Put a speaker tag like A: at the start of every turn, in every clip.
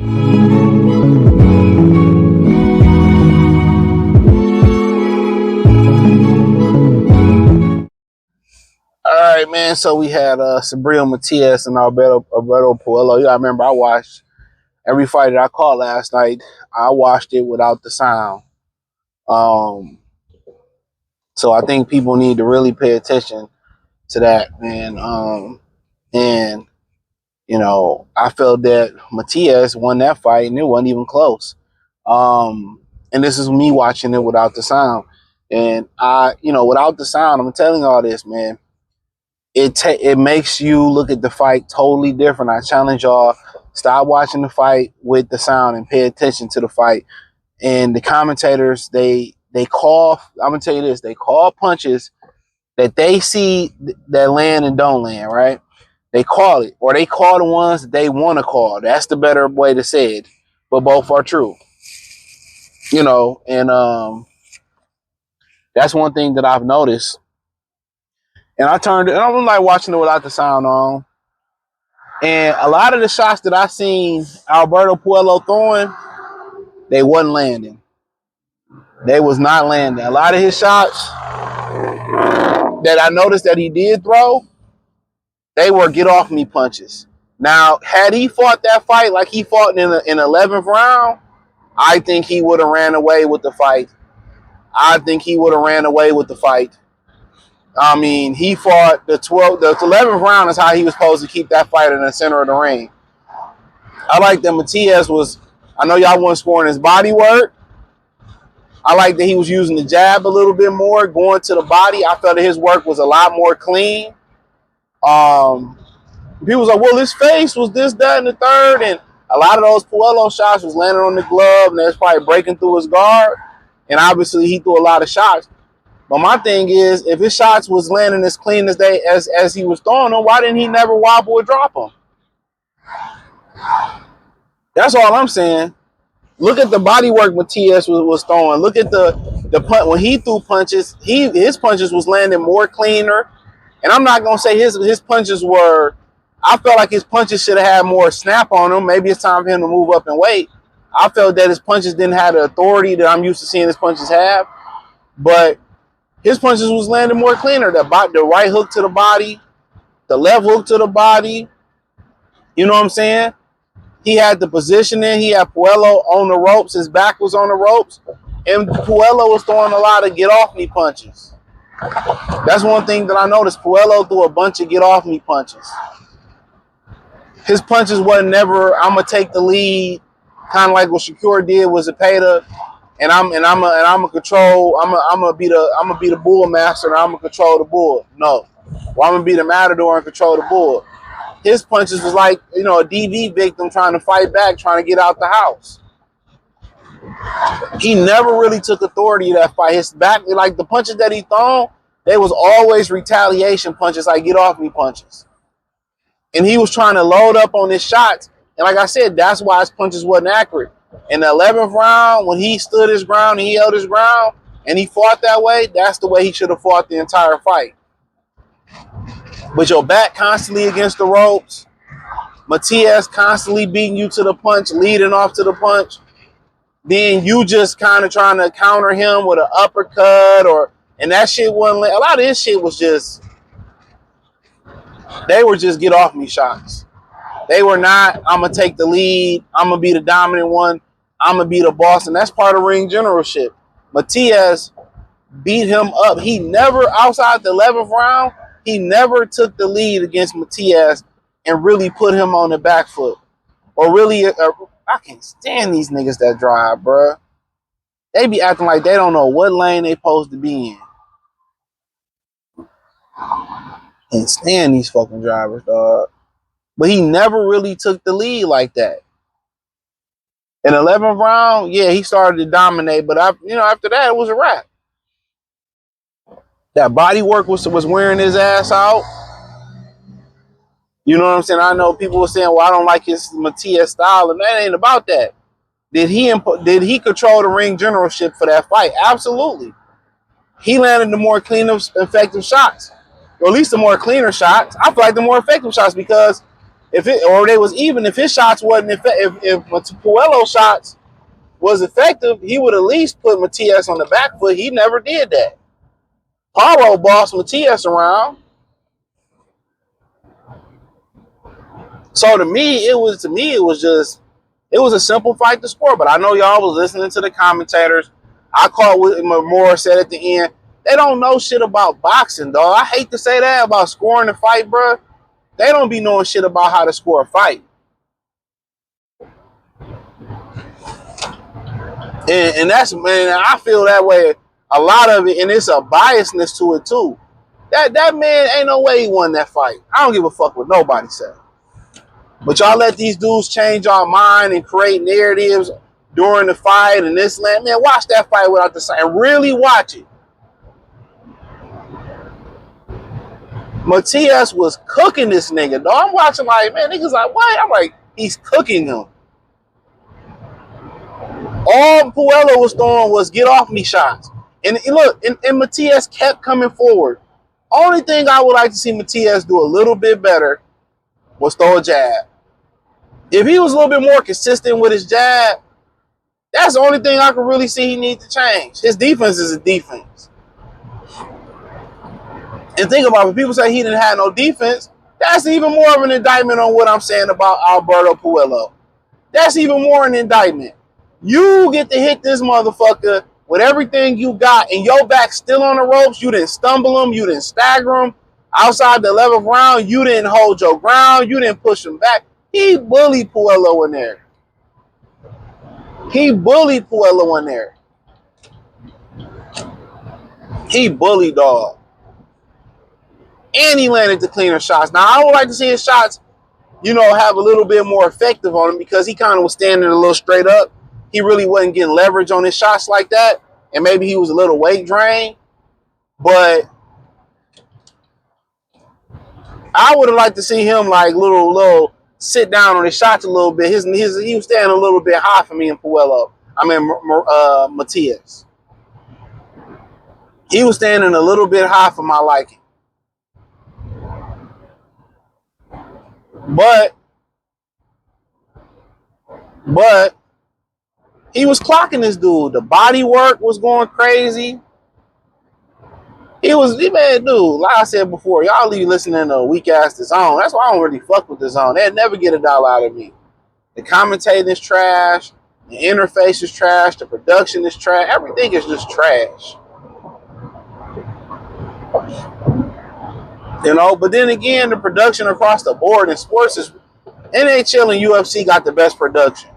A: All right, man. So we had Subriel, Matias, and Alberto Puello. Yeah, I remember I watched every fight that I caught last night. I watched it without the sound. Um, so I think people need to really pay attention to that, man. And you know, I felt that Matias won that fight, and it wasn't even close. And this is me watching it without the sound. And without the sound, I'm telling you all this, man. It makes you look at the fight totally different. I challenge y'all, stop watching the fight with the sound and pay attention to the fight. And the commentators, they call, I'm gonna tell you this, they call punches that they see that land and don't land, right? They call it, or they call the ones that they want to call. That's the better way to say it. But both are true. And that's one thing that I've noticed. And I turned it, and I'm like watching it without the sound on. And a lot of the shots that I seen Alberto Puello throwing, they wasn't landing. They was not landing. A lot of his shots that I noticed that he did throw, they were get off me punches. Now, had he fought that fight like he fought in the 11th round, I think he would have ran away with the fight. I mean, he fought the 11th round is how he was supposed to keep that fight in the center of the ring. I like that Matias was, I know y'all weren't scoring his body work. I like that he was using the jab a little bit more, going to the body. I felt that his work was a lot more clean. People was like, well, his face was this, that, and the third. And a lot of those Puello shots was landing on the glove, and that's probably breaking through his guard. And obviously, he threw a lot of shots. But my thing is, if his shots was landing as clean as he was throwing them, why didn't he never wobble or drop them? That's all I'm saying. Look at the body work Matias was throwing. Look at the punch when he threw punches. His punches was landing more cleaner. And I'm not gonna say his punches were. I felt like his punches should have had more snap on them. Maybe it's time for him to move up in weight. I felt that his punches didn't have the authority that I'm used to seeing his punches have. But his punches was landing more cleaner. The right hook to the body, the left hook to the body. You know what I'm saying? He had the positioning. He had Puello on the ropes. His back was on the ropes. And Puello was throwing a lot of get-off-me punches. That's one thing that I noticed. Puello threw a bunch of get-off-me punches. His punches wasn't never, I'm going to take the lead, kind of like what Shakur did with Zepeda. And I'm a control. I'm gonna be the bull master, and I'm gonna control the bull. No, well, I'm gonna be the matador and control the bull. His punches was like a DV victim trying to fight back, trying to get out the house. He never really took authority in that fight. His back, like the punches that he thrown, they was always retaliation punches, like get off me punches. And he was trying to load up on his shots, and like I said, that's why his punches wasn't accurate. In the 11th round, when he stood his ground and he held his ground and he fought that way, that's the way he should have fought the entire fight. But your back constantly against the ropes, Matias constantly beating you to the punch, leading off to the punch, then you just kind of trying to counter him with an uppercut, and that shit wasn't, a lot of his shit was just, they were just get off me shots. They were not, I'm going to take the lead, I'm going to be the dominant one, I'm going to be the boss, and that's part of ring generalship. Matias beat him up. He never, outside the 11th round, he never took the lead against Matias and really put him on the back foot. Or really, I can't stand these niggas that drive, bruh. They be acting like they don't know what lane they supposed to be in. Can't stand these fucking drivers, dog. But he never really took the lead like that. In the 11th round, yeah, he started to dominate, but after that, it was a wrap. That body work was wearing his ass out. You know what I'm saying? I know people were saying, well, I don't like his Matias style, and that ain't about that. Did he control the ring generalship for that fight? Absolutely. He landed the more clean, effective shots. Or at least the more cleaner shots. I feel like the more effective shots, because if it or they was even, if his shots wasn't if Puello shots was effective, he would at least put Matias on the back foot. He never did that. Paulo bossed Matias around. So to me, it was a simple fight to score. But I know y'all was listening to the commentators. I caught what Moore said at the end. They don't know shit about boxing, dog. I hate to say that about scoring a fight, bro. They don't be knowing shit about how to score a fight. And that's, man, I feel that way a lot of it, and it's a biasness to it too. That man, ain't no way he won that fight. I don't give a fuck what nobody said. But y'all let these dudes change our mind and create narratives during the fight and this land. Man, watch that fight without the sign. Really watch it. Matias was cooking this nigga, dog. I'm watching like, man, niggas like, what? I'm like, he's cooking him. All Puello was throwing was get off me shots. And look, and Matias kept coming forward. Only thing I would like to see Matias do a little bit better was throw a jab. If he was a little bit more consistent with his jab, that's the only thing I can really see he needs to change. His defense is a defense. And think about it, when people say he didn't have no defense, that's even more of an indictment on what I'm saying about Alberto Puello. That's even more an indictment. You get to hit this motherfucker with everything you got and your back still on the ropes. You didn't stumble him. You didn't stagger him. Outside the 11th round, you didn't hold your ground. You didn't push him back. He bullied Puello in there. He bullied Puello in there. He bullied dog. And he landed the cleaner shots. Now, I would like to see his shots, have a little bit more effective on him because he kind of was standing a little straight up. He really wasn't getting leverage on his shots like that. And maybe he was a little weight drained. But I would have liked to see him like little sit down on his shots a little bit. He was standing a little bit high for me in Puello. Matias. He was standing a little bit high for my liking. But he was clocking this dude. The body work was going crazy. Man, dude, like I said before, y'all leave listening to a weak ass The Zone. That's why I don't really fuck with The Zone. They'll never get a dollar out of me. The commentating is trash. The interface is trash. The production is trash. Everything is just trash. But then again, the production across the board in sports is NHL and UFC got the best production.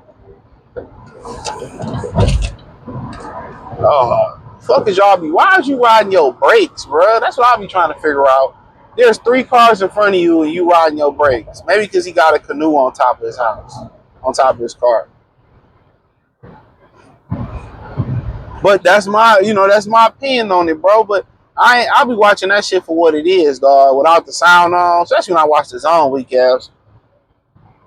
A: Fuck is y'all be? Why is you riding your brakes, bro? That's what I be trying to figure out. There's 3 cars in front of you and you riding your brakes. Maybe because he got a canoe on top of his house, on top of his car. But that's my opinion on it, bro. But I'll be watching that shit for what it is, dog, without the sound on. Especially when I watch The Zone week ass.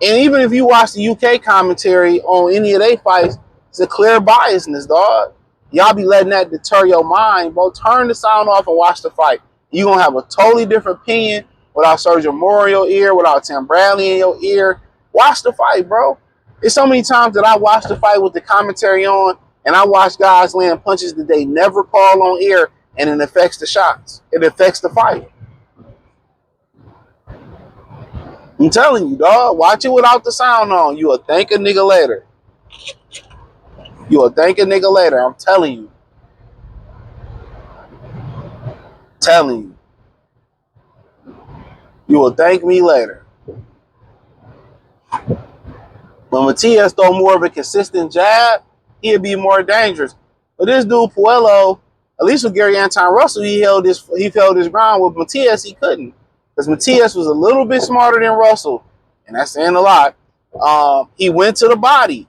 A: And even if you watch the UK commentary on any of their fights, it's a clear biasness, dog. Y'all be letting that deter your mind, bro. Turn the sound off and watch the fight. You're going to have a totally different opinion without Sergio Moro in your ear, without Tim Bradley in your ear. Watch the fight, bro. There's so many times that I watch the fight with the commentary on, and I watch guys land punches that they never call on air, and it affects the shots. It affects the fight. I'm telling you, dog. Watch it without the sound on. You will thank a nigga later. You will thank a nigga later. I'm telling you. Telling you. You will thank me later. When Matias throw more of a consistent jab, he'd be more dangerous. But this dude Puello, at least with Gary Anton Russell, he held his ground. With Matias, he couldn't. Because Matias was a little bit smarter than Russell. And that's saying a lot. He went to the body.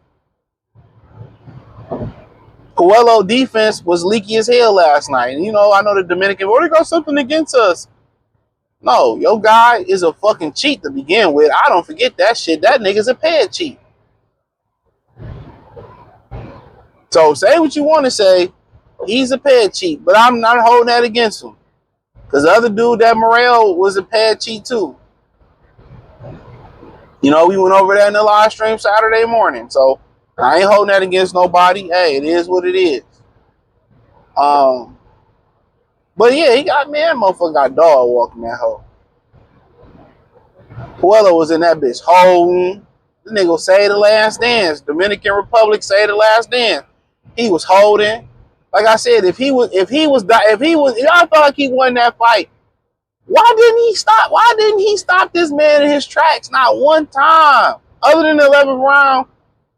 A: Puello defense was leaky as hell last night. And I know the Dominican, they got something against us. No, your guy is a fucking cheat to begin with. I don't forget that shit. That nigga's a pad cheat. So say what you want to say. He's a pad cheat. But I'm not holding that against him. Because the other dude, that Morel, was a pad cheat too. You know, we went over there in the live stream Saturday morning. So I ain't holding that against nobody. Hey, it is what it is. But yeah, he got, man, motherfucker got dog walking that hoe. Puello was in that bitch holding. The nigga say the last dance. Dominican Republic say the last dance. He was holding. Like I said, if y'all felt like he won that fight, why didn't he stop? Why didn't he stop this man in his tracks? Not one time. Other than the 11th round,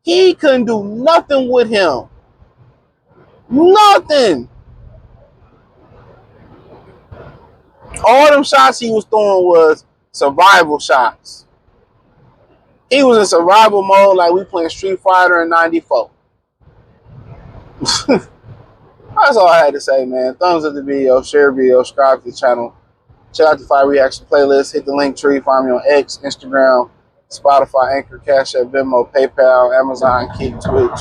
A: he couldn't do nothing with him. Nothing. All them shots he was throwing was survival shots. He was in survival mode like we playing Street Fighter in 94. That's all I had to say, man. Thumbs up the video, share video, subscribe to the channel. Check out the Fight Reaction playlist. Hit the link tree. Find me on X, Instagram, Spotify, Anchor, Cash App, Venmo, PayPal, Amazon, Kick, Twitch,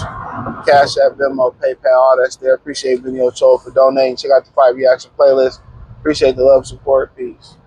A: Cash App, Venmo, PayPal, all that's there. Appreciate Video Cho for donating. Check out the Fight Reaction playlist. Appreciate the love, support. Peace.